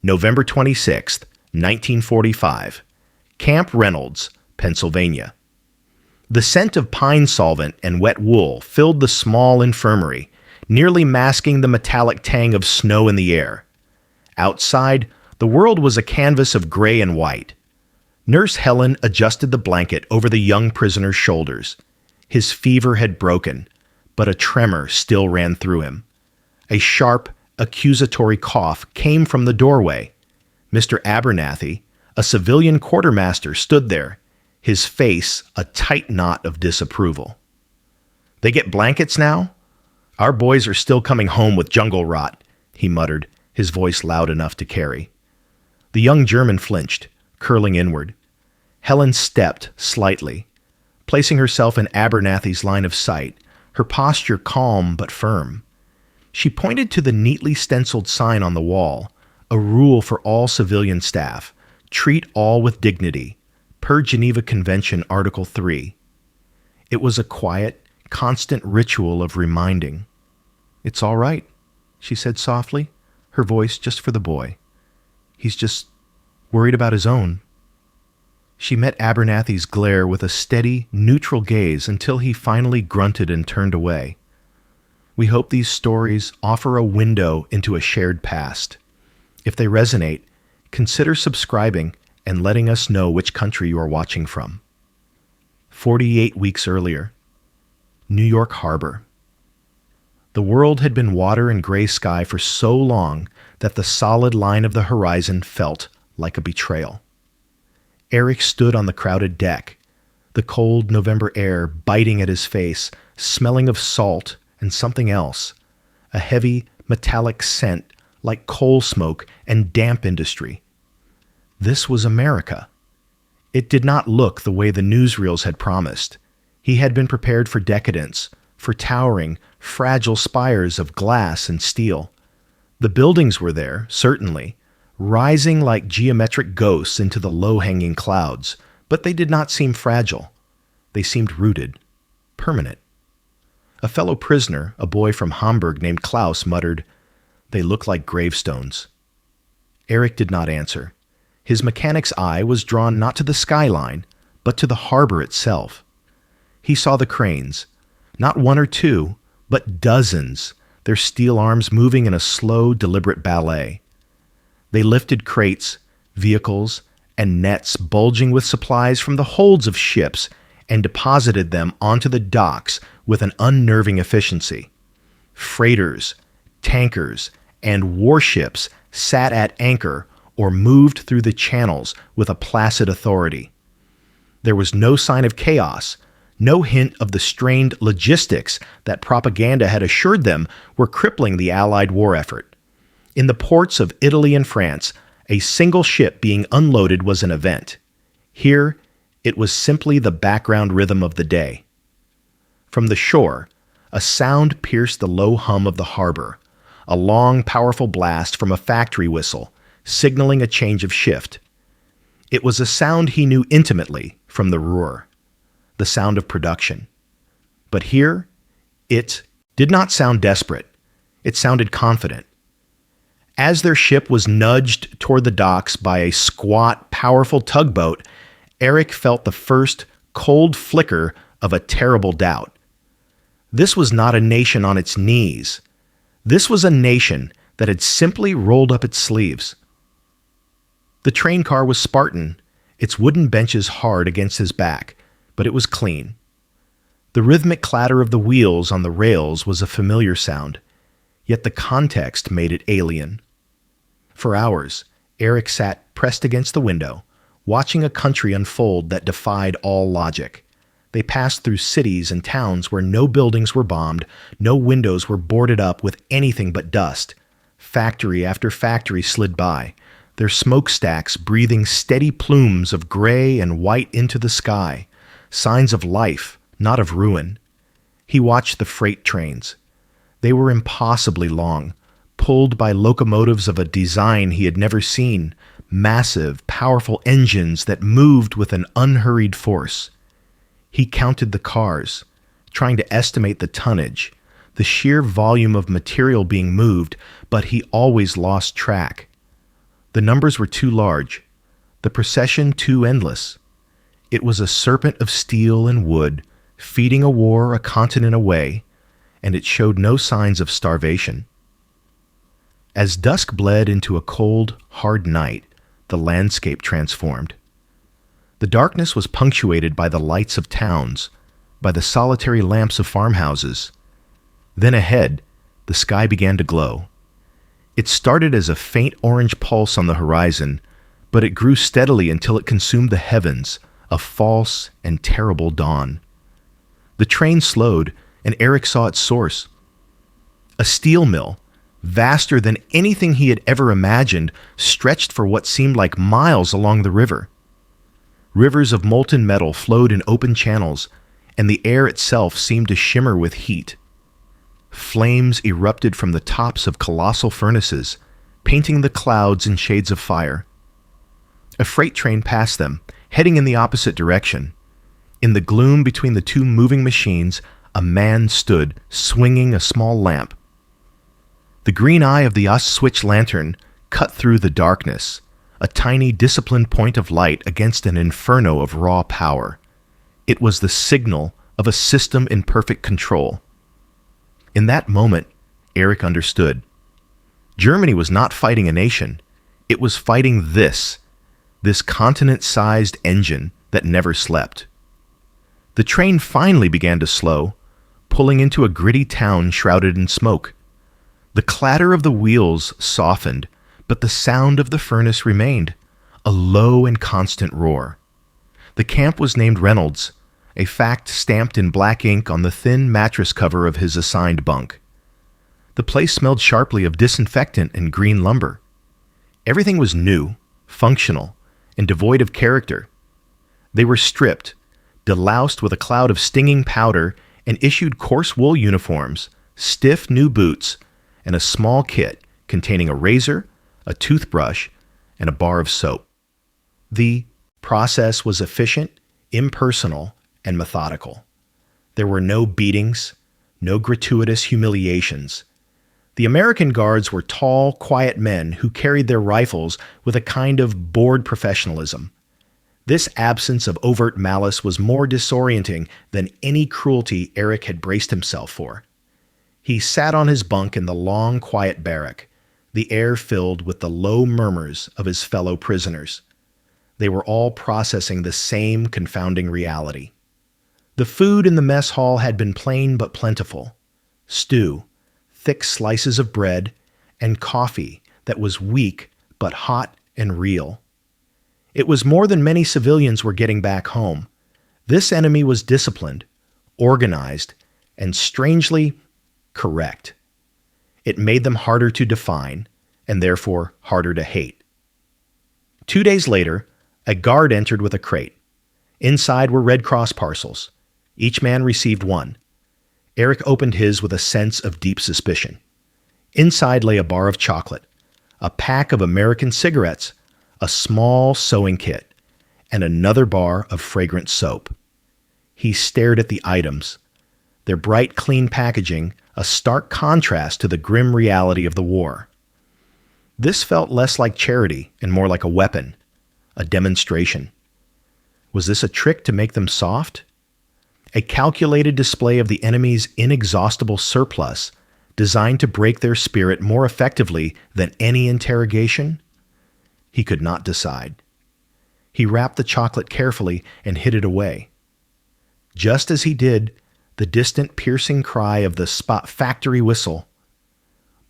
November 26th, 1945. Camp Reynolds, Pennsylvania. The scent of pine solvent and wet wool filled the small infirmary, nearly masking the metallic tang of snow in the air. Outside, the world was a canvas of gray and white. Nurse Helen adjusted the blanket over the young prisoner's shoulders. His fever had broken, but a tremor still ran through him. A sharp, accusatory cough came from the doorway. Mr. Abernathy, a civilian quartermaster, stood there, his face a tight knot of disapproval. "They get blankets now? Our boys are still coming home with jungle rot," he muttered, his voice loud enough to carry. The young German flinched, curling inward. Helen stepped slightly, placing herself in Abernathy's line of sight, her posture calm but firm. She pointed to the neatly stenciled sign on the wall, a rule for all civilian staff: treat all with dignity, per Geneva Convention Article 3. It was a quiet, constant ritual of reminding. "It's all right," she said softly, her voice just for the boy. "He's just worried about his own." She met Abernathy's glare with a steady, neutral gaze until he finally grunted and turned away. We hope these stories offer a window into a shared past. If they resonate, consider subscribing and letting us know which country you are watching from. 48 weeks earlier, New York Harbor. The world had been water and gray sky for so long that the solid line of the horizon felt like a betrayal. Eric stood on the crowded deck, the cold November air biting at his face, smelling of salt and something else, a heavy, metallic scent like coal smoke and damp industry. This was America. It did not look the way the newsreels had promised. He had been prepared for decadence, for towering, fragile spires of glass and steel. The buildings were there, certainly, rising like geometric ghosts into the low-hanging clouds, but they did not seem fragile. They seemed rooted, permanent. A fellow prisoner, a boy from Hamburg named Klaus, muttered, "They look like gravestones." Eric did not answer. His mechanic's eye was drawn not to the skyline, but to the harbor itself. He saw the cranes, not one or two, but dozens, their steel arms moving in a slow, deliberate ballet. They lifted crates, vehicles, and nets bulging with supplies from the holds of ships and deposited them onto the docks with an unnerving efficiency. Freighters, tankers, and warships sat at anchor or moved through the channels with a placid authority. There was no sign of chaos, no hint of the strained logistics that propaganda had assured them were crippling the Allied war effort. In the ports of Italy and France, a single ship being unloaded was an event. Here, it was simply the background rhythm of the day. From the shore, a sound pierced the low hum of the harbor, a long, powerful blast from a factory whistle, signaling a change of shift. It was a sound he knew intimately from the roar, the sound of production. But here, it did not sound desperate. It sounded confident. As their ship was nudged toward the docks by a squat, powerful tugboat, Eric felt the first cold flicker of a terrible doubt. This was not a nation on its knees. This was a nation that had simply rolled up its sleeves. The train car was Spartan, its wooden benches hard against his back, but it was clean. The rhythmic clatter of the wheels on the rails was a familiar sound, yet the context made it alien. For hours, Eric sat pressed against the window, watching a country unfold that defied all logic. They passed through cities and towns where no buildings were bombed, no windows were boarded up with anything but dust. Factory after factory slid by, their smokestacks breathing steady plumes of gray and white into the sky, signs of life, not of ruin. He watched the freight trains. They were impossibly long, pulled by locomotives of a design he had never seen, massive, powerful engines that moved with an unhurried force. He counted the cars, trying to estimate the tonnage, the sheer volume of material being moved, but he always lost track. The numbers were too large, the procession too endless. It was a serpent of steel and wood, feeding a war a continent away, and it showed no signs of starvation. As dusk bled into a cold, hard night, the landscape transformed. The darkness was punctuated by the lights of towns, by the solitary lamps of farmhouses. Then ahead, the sky began to glow. It started as a faint orange pulse on the horizon, but it grew steadily until it consumed the heavens, a false and terrible dawn. The train slowed, and Eric saw its source. A steel mill, vaster than anything he had ever imagined, stretched for what seemed like miles along the river. Rivers of molten metal flowed in open channels, and the air itself seemed to shimmer with heat. Flames erupted from the tops of colossal furnaces, painting the clouds in shades of fire. A freight train passed them, heading in the opposite direction. In the gloom between the two moving machines, a man stood, swinging a small lamp. The green eye of the switch lantern cut through the darkness, a tiny, disciplined point of light against an inferno of raw power. It was the signal of a system in perfect control. In that moment, Eric understood. Germany was not fighting a nation. It was fighting this continent-sized engine that never slept. The train finally began to slow, pulling into a gritty town shrouded in smoke. The clatter of the wheels softened, but the sound of the furnace remained, a low and constant roar. The camp was named Reynolds, a fact stamped in black ink on the thin mattress cover of his assigned bunk. The place smelled sharply of disinfectant and green lumber. Everything was new, functional, and devoid of character. They were stripped, deloused with a cloud of stinging powder, and issued coarse wool uniforms, stiff new boots, and a small kit containing a razor, a toothbrush, and a bar of soap. The process was efficient, impersonal, and methodical. There were no beatings, no gratuitous humiliations. The American guards were tall, quiet men who carried their rifles with a kind of bored professionalism. This absence of overt malice was more disorienting than any cruelty Eric had braced himself for. He sat on his bunk in the long, quiet barrack, the air filled with the low murmurs of his fellow prisoners. They were all processing the same confounding reality. The food in the mess hall had been plain but plentiful. Stew, thick slices of bread, and coffee that was weak but hot and real. It was more than many civilians were getting back home. This enemy was disciplined, organized, and strangely correct. It made them harder to define, and therefore harder to hate. 2 days later, a guard entered with a crate. Inside were Red Cross parcels. Each man received one. Eric opened his with a sense of deep suspicion. Inside lay a bar of chocolate, a pack of American cigarettes, a small sewing kit, and another bar of fragrant soap. He stared at the items, their bright, clean packaging, a stark contrast to the grim reality of the war. This felt less like charity and more like a weapon, a demonstration. Was this a trick to make them soft? A calculated display of the enemy's inexhaustible surplus, designed to break their spirit more effectively than any interrogation? He could not decide. He wrapped the chocolate carefully and hid it away. Just as he did, the distant piercing cry of the spot factory whistle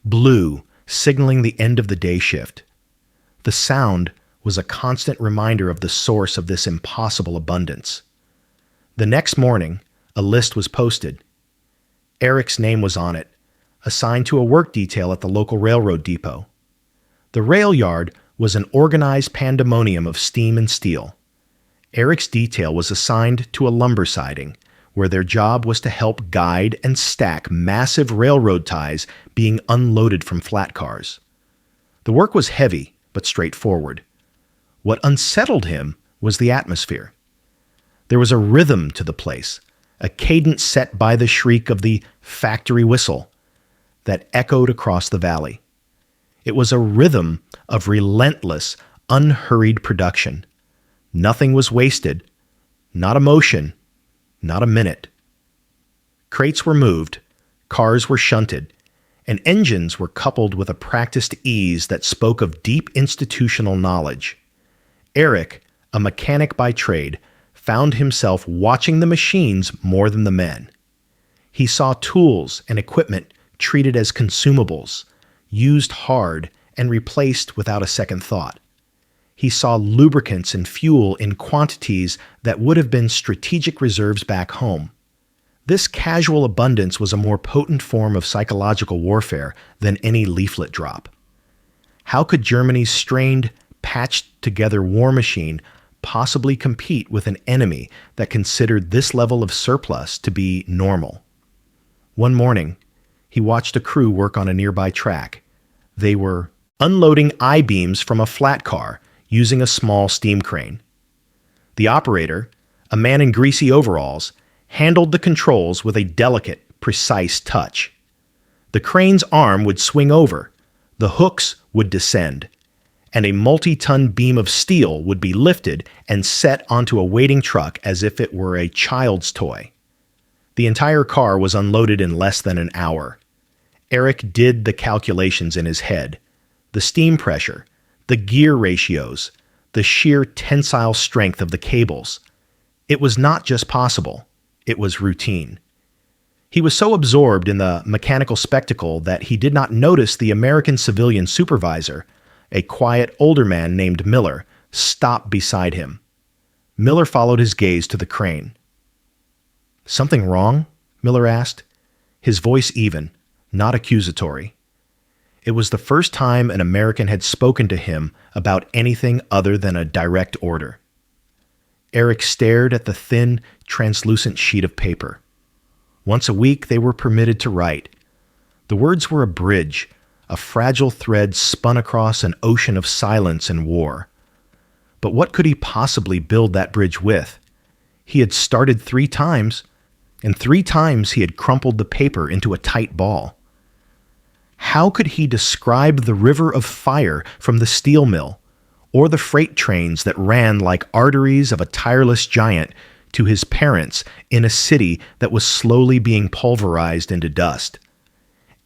blew, signaling the end of the day shift. The sound was a constant reminder of the source of this impossible abundance. The next morning, a list was posted. Eric's name was on it, assigned to a work detail at the local railroad depot. The rail yard was an organized pandemonium of steam and steel. Eric's detail was assigned to a lumber siding, where their job was to help guide and stack massive railroad ties being unloaded from flat cars. The work was heavy, but straightforward. What unsettled him was the atmosphere. There was a rhythm to the place, a cadence set by the shriek of the factory whistle that echoed across the valley. It was a rhythm of relentless, unhurried production. Nothing was wasted, not a motion, not a minute. Crates were moved, cars were shunted, and engines were coupled with a practiced ease that spoke of deep institutional knowledge. Eric, a mechanic by trade, found himself watching the machines more than the men. He saw tools and equipment treated as consumables, used hard and replaced without a second thought. He saw lubricants and fuel in quantities that would have been strategic reserves back home. This casual abundance was a more potent form of psychological warfare than any leaflet drop. How could Germany's strained, patched-together war machine possibly compete with an enemy that considered this level of surplus to be normal? One morning, he watched a crew work on a nearby track. They were unloading I-beams from a flat car using a small steam crane. The operator, a man in greasy overalls, handled the controls with a delicate, precise touch. The crane's arm would swing over, the hooks would descend, and a multi-ton beam of steel would be lifted and set onto a waiting truck as if it were a child's toy. The entire car was unloaded in less than an hour. Eric did the calculations in his head. The steam pressure, the gear ratios, the sheer tensile strength of the cables. It was not just possible, it was routine. He was so absorbed in the mechanical spectacle that he did not notice the American civilian supervisor, a quiet older man named Miller, stop beside him. Miller followed his gaze to the crane. "Something wrong?" Miller asked, his voice even, not accusatory. It was the first time an American had spoken to him about anything other than a direct order. Eric stared at the thin, translucent sheet of paper. Once a week they were permitted to write. The words were a bridge, a fragile thread spun across an ocean of silence and war. But what could he possibly build that bridge with? He had started 3 times, and 3 times he had crumpled the paper into a tight ball. How could he describe the river of fire from the steel mill, or the freight trains that ran like arteries of a tireless giant to his parents in a city that was slowly being pulverized into dust?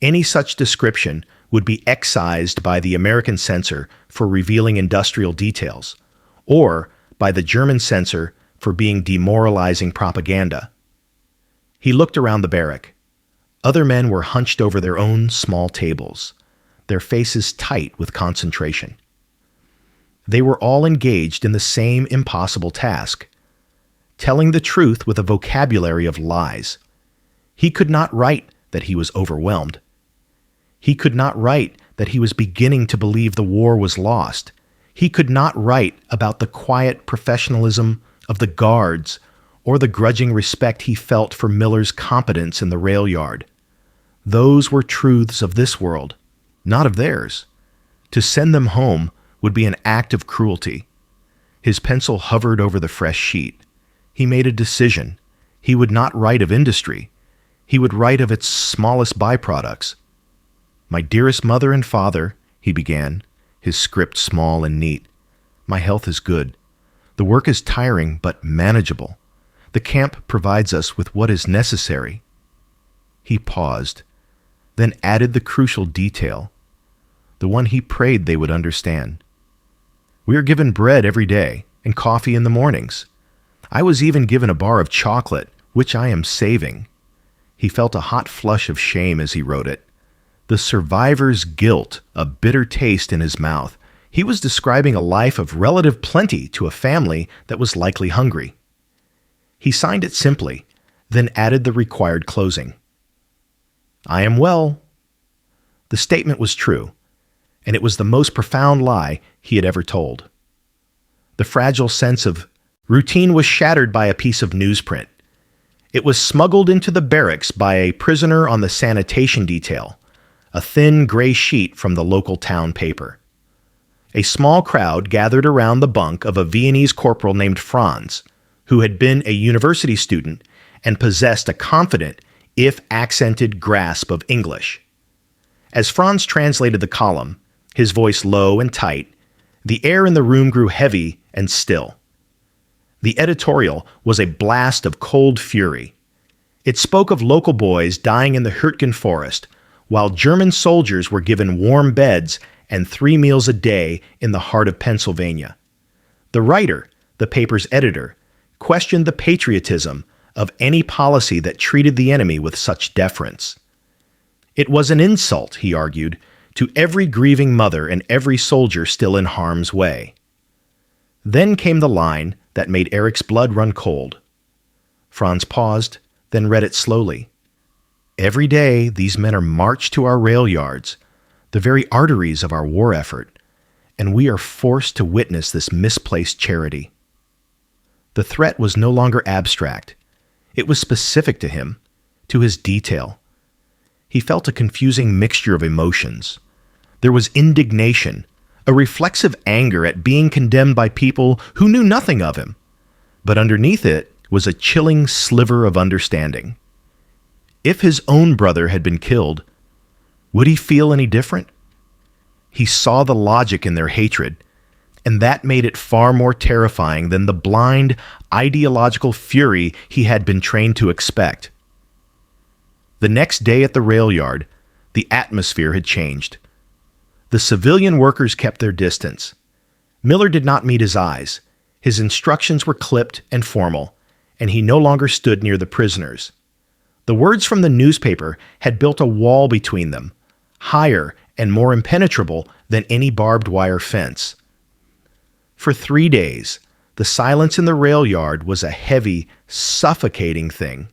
Any such description would be excised by the American censor for revealing industrial details, or by the German censor for being demoralizing propaganda. He looked around the barrack. Other men were hunched over their own small tables, their faces tight with concentration. They were all engaged in the same impossible task, telling the truth with a vocabulary of lies. He could not write that he was overwhelmed. He could not write that he was beginning to believe the war was lost. He could not write about the quiet professionalism of the guards or the grudging respect he felt for Miller's competence in the rail yard. Those were truths of this world, not of theirs. To send them home would be an act of cruelty. His pencil hovered over the fresh sheet. He made a decision. He would not write of industry. He would write of its smallest byproducts. "My dearest mother and father," he began, his script small and neat. "My health is good. The work is tiring but manageable. The camp provides us with what is necessary." He paused, then added the crucial detail, the one he prayed they would understand. "We are given bread every day and coffee in the mornings. I was even given a bar of chocolate, which I am saving." He felt a hot flush of shame as he wrote it. The survivor's guilt, a bitter taste in his mouth. He was describing a life of relative plenty to a family that was likely hungry. He signed it simply, then added the required closing. "I am well." The statement was true, and it was the most profound lie he had ever told. The fragile sense of routine was shattered by a piece of newsprint. It was smuggled into the barracks by a prisoner on the sanitation detail, a thin gray sheet from the local town paper. A small crowd gathered around the bunk of a Viennese corporal named Franz, who had been a university student and possessed a confident, if accented, grasp of English. As Franz translated the column, His voice low and tight, the air in the room grew heavy and still. The editorial was a blast of cold fury. It spoke of local boys dying in the Hürtgen forest, while German soldiers were given warm beds and 3 meals a day in the heart of Pennsylvania. The writer, the paper's editor, questioned the patriotism of any policy that treated the enemy with such deference. It was an insult, he argued, to every grieving mother and every soldier still in harm's way. Then came the line that made Eric's blood run cold. Franz paused, then read it slowly. Every day, these men are marched to our rail yards, the very arteries of our war effort, and we are forced to witness this misplaced charity. The threat was no longer abstract. It was specific to him, to his detail. He felt a confusing mixture of emotions. There was indignation, a reflexive anger at being condemned by people who knew nothing of him. But underneath it was a chilling sliver of understanding. If his own brother had been killed, would he feel any different? He saw the logic in their hatred, and that made it far more terrifying than the blind, ideological fury he had been trained to expect. The next day at the rail yard, the atmosphere had changed. The civilian workers kept their distance. Miller did not meet his eyes. His instructions were clipped and formal, and he no longer stood near the prisoners. The words from the newspaper had built a wall between them, higher and more impenetrable than any barbed wire fence. For 3 days, the silence in the rail yard was a heavy, suffocating thing.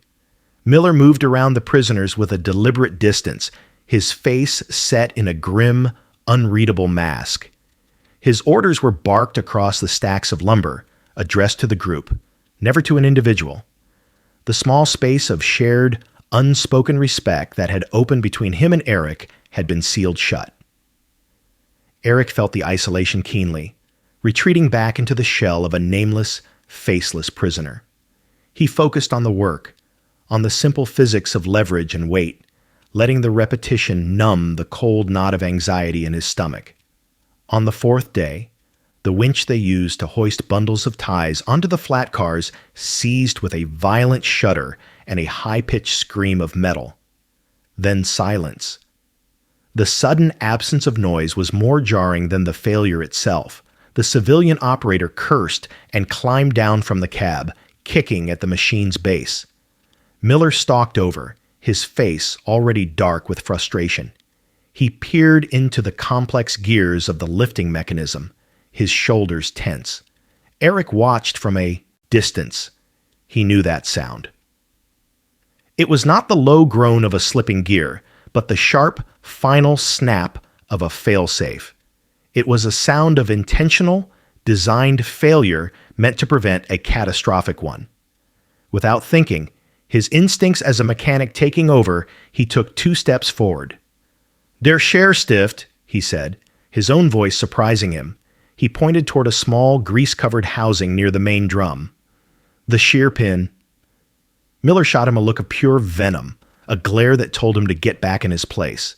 Miller moved around the prisoners with a deliberate distance, his face set in a grim, unreadable mask. His orders were barked across the stacks of lumber, addressed to the group, never to an individual. The small space of shared, unspoken respect that had opened between him and Eric had been sealed shut. Eric felt the isolation keenly, retreating back into the shell of a nameless, faceless prisoner. He focused on the work, on the simple physics of leverage and weight, letting the repetition numb the cold knot of anxiety in his stomach. On the 4th day, the winch they used to hoist bundles of ties onto the flat cars seized with a violent shudder and a high-pitched scream of metal. Then silence. The sudden absence of noise was more jarring than the failure itself. The civilian operator cursed and climbed down from the cab, kicking at the machine's base. Miller stalked over, his face already dark with frustration. He peered into the complex gears of the lifting mechanism, his shoulders tense. Eric watched from a distance. He knew that sound. It was not the low groan of a slipping gear, but the sharp, final snap of a failsafe. It was a sound of intentional, designed failure meant to prevent a catastrophic one. Without thinking, his instincts as a mechanic taking over, he took 2 steps forward. "Der Scherstift," he said, his own voice surprising him. He pointed toward a small, grease-covered housing near the main drum. "The shear pin." Miller shot him a look of pure venom, a glare that told him to get back in his place.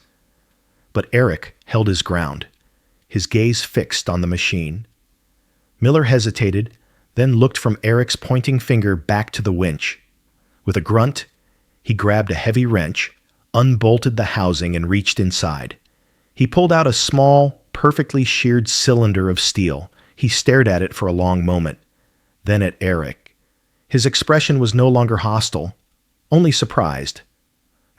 But Eric held his ground, his gaze fixed on the machine. Miller hesitated, then looked from Eric's pointing finger back to the winch. With a grunt, he grabbed a heavy wrench, unbolted the housing, and reached inside. He pulled out a small, perfectly sheared cylinder of steel. He stared at it for a long moment, then at Eric. His expression was no longer hostile, only surprised.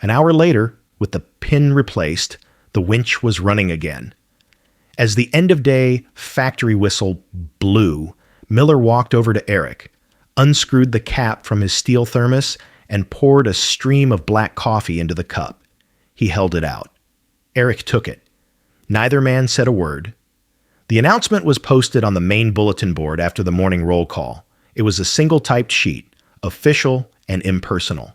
An hour later, with the pin replaced, the winch was running again. As the end-of-day factory whistle blew, Miller walked over to Eric, unscrewed the cap from his steel thermos, and poured a stream of black coffee into the cup. He held it out. Eric took it. Neither man said a word. The announcement was posted on the main bulletin board after the morning roll call. It was a single-typed sheet, official and impersonal.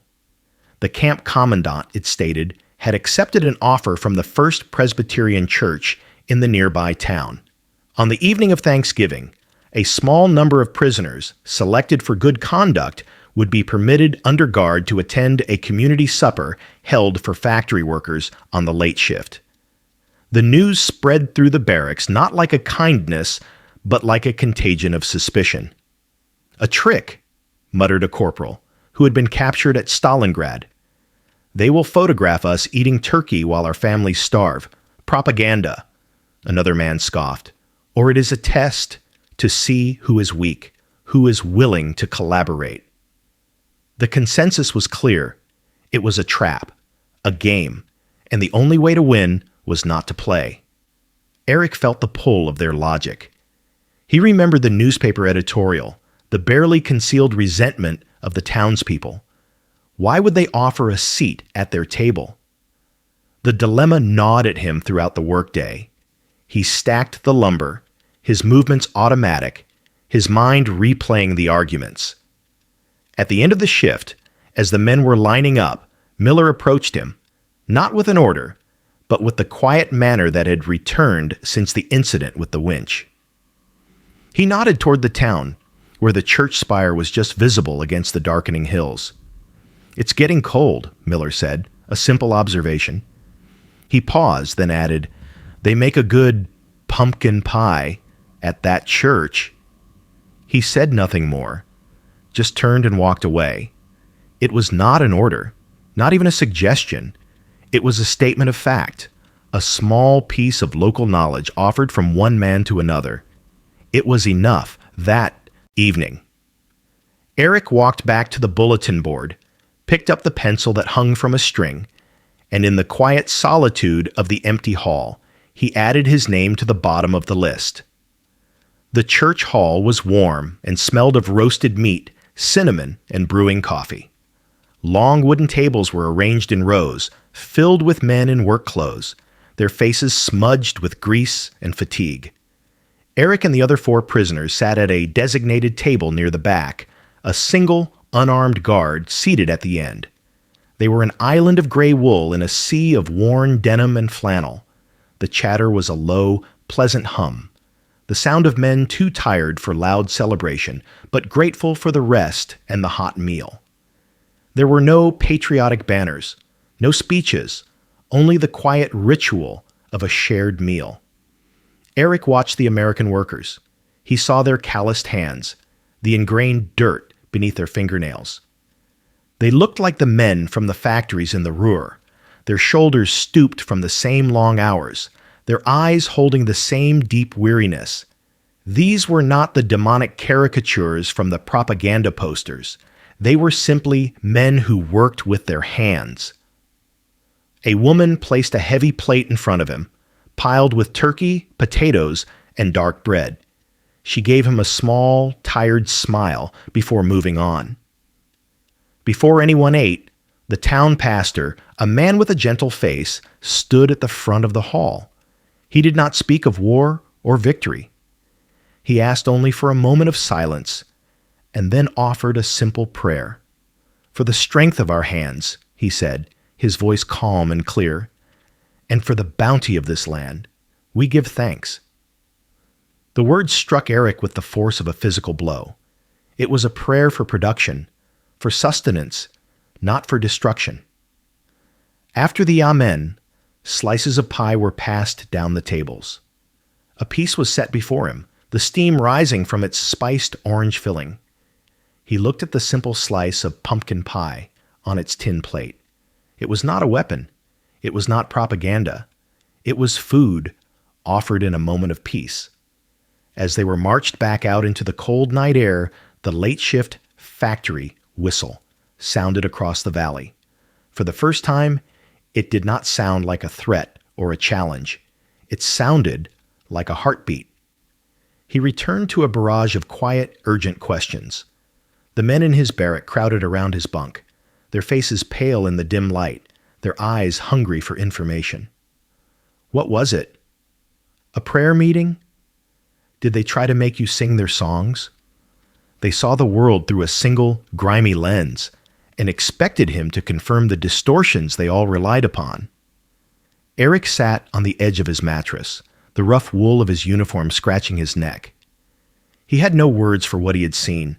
The camp commandant, it stated, had accepted an offer from the First Presbyterian Church in the nearby town. On the evening of Thanksgiving, a small number of prisoners, selected for good conduct, would be permitted under guard to attend a community supper held for factory workers on the late shift. The news spread through the barracks not like a kindness, but like a contagion of suspicion. "A trick," muttered a corporal, who had been captured at Stalingrad. "They will photograph us eating turkey while our families starve. Propaganda," another man scoffed. "Or it is a test to see who is weak, who is willing to collaborate." The consensus was clear. It was a trap, a game, and the only way to win was not to play. Eric felt the pull of their logic. He remembered the newspaper editorial, the barely concealed resentment of the townspeople. Why would they offer a seat at their table? The dilemma gnawed at him throughout the workday. He stacked the lumber, his movements automatic, his mind replaying the arguments. At the end of the shift, as the men were lining up, Miller approached him, not with an order, but with the quiet manner that had returned since the incident with the winch. He nodded toward the town, where the church spire was just visible against the darkening hills. "It's getting cold," Miller said, a simple observation. He paused, then added, "They make a good pumpkin pie at that church." He said nothing more, just turned and walked away. It was not an order, not even a suggestion. It was a statement of fact, a small piece of local knowledge offered from one man to another. It was enough that evening. Eric walked back to the bulletin board, picked up the pencil that hung from a string, and in the quiet solitude of the empty hall, he added his name to the bottom of the list. The church hall was warm and smelled of roasted meat, cinnamon, and brewing coffee. Long wooden tables were arranged in rows, filled with men in work clothes, their faces smudged with grease and fatigue. Eric and the other 4 prisoners sat at a designated table near the back, a single, unarmed guard seated at the end. They were an island of gray wool in a sea of worn denim and flannel. The chatter was a low, pleasant hum, the sound of men too tired for loud celebration, but grateful for the rest and the hot meal. There were no patriotic banners, no speeches, only the quiet ritual of a shared meal. Eric watched the American workers. He saw their calloused hands, the ingrained dirt beneath their fingernails. They looked like the men from the factories in the Ruhr, their shoulders stooped from the same long hours, their eyes holding the same deep weariness. These were not the demonic caricatures from the propaganda posters. They were simply men who worked with their hands. A woman placed a heavy plate in front of him, piled with turkey, potatoes, and dark bread. She gave him a small, tired smile before moving on. Before anyone ate, the town pastor, a man with a gentle face, stood at the front of the hall. He did not speak of war or victory. He asked only for a moment of silence, and then offered a simple prayer. "For the strength of our hands," he said, his voice calm and clear, "and for the bounty of this land, we give thanks." The words struck Eric with the force of a physical blow. It was a prayer for production, for sustenance, not for destruction. After the Amen, slices of pie were passed down the tables. A piece was set before him, the steam rising from its spiced orange filling. He looked at the simple slice of pumpkin pie on its tin plate. It was not a weapon. It was not propaganda. It was food offered in a moment of peace. As they were marched back out into the cold night air, the late shift factory whistle sounded across the valley. For the first time, it did not sound like a threat or a challenge. It sounded like a heartbeat. He returned to a barrage of quiet, urgent questions. The men in his barrack crowded around his bunk, their faces pale in the dim light, their eyes hungry for information. What was it? A prayer meeting? Did they try to make you sing their songs? They saw the world through a single, grimy lens and expected him to confirm the distortions they all relied upon. Eric sat on the edge of his mattress, the rough wool of his uniform scratching his neck. He had no words for what he had seen.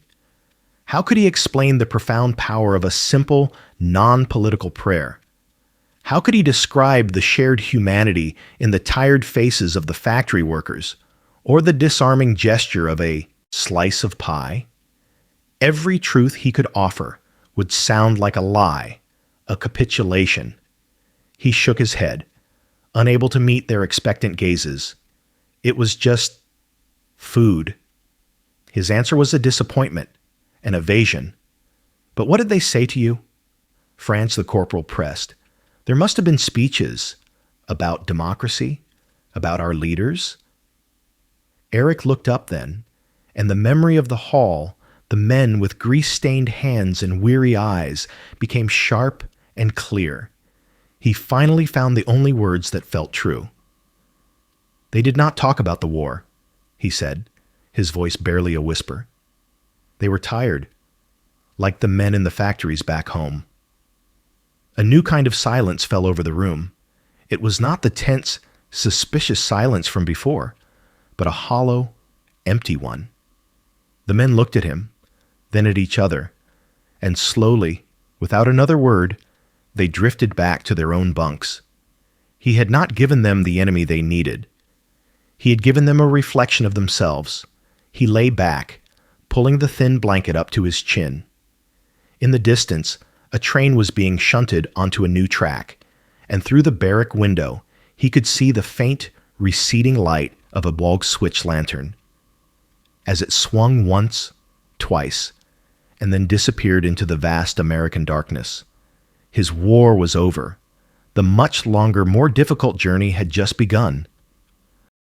How could he explain the profound power of a simple, non-political prayer? How could he describe the shared humanity in the tired faces of the factory workers, or the disarming gesture of a slice of pie? Every truth he could offer would sound like a lie, a capitulation. He shook his head, unable to meet their expectant gazes. It was just food. His answer was a disappointment, an evasion. But what did they say to you? Franz the corporal pressed. There must have been speeches about democracy, about our leaders. Eric looked up then, and the memory of the hall, the men with grease-stained hands and weary eyes, became sharp and clear. He finally found the only words that felt true. They did not talk about the war, he said, his voice barely a whisper. They were tired, like the men in the factories back home. A new kind of silence fell over the room. It was not the tense, suspicious silence from before, but a hollow, empty one. The men looked at him, then at each other, and slowly, without another word, they drifted back to their own bunks. He had not given them the enemy they needed. He had given them a reflection of themselves. He lay back, pulling the thin blanket up to his chin. In the distance, a train was being shunted onto a new track, and through the barrack window, he could see the faint, receding light of a bulg switch lantern. As it swung once, twice, and then disappeared into the vast American darkness. His war was over. The much longer, more difficult journey had just begun.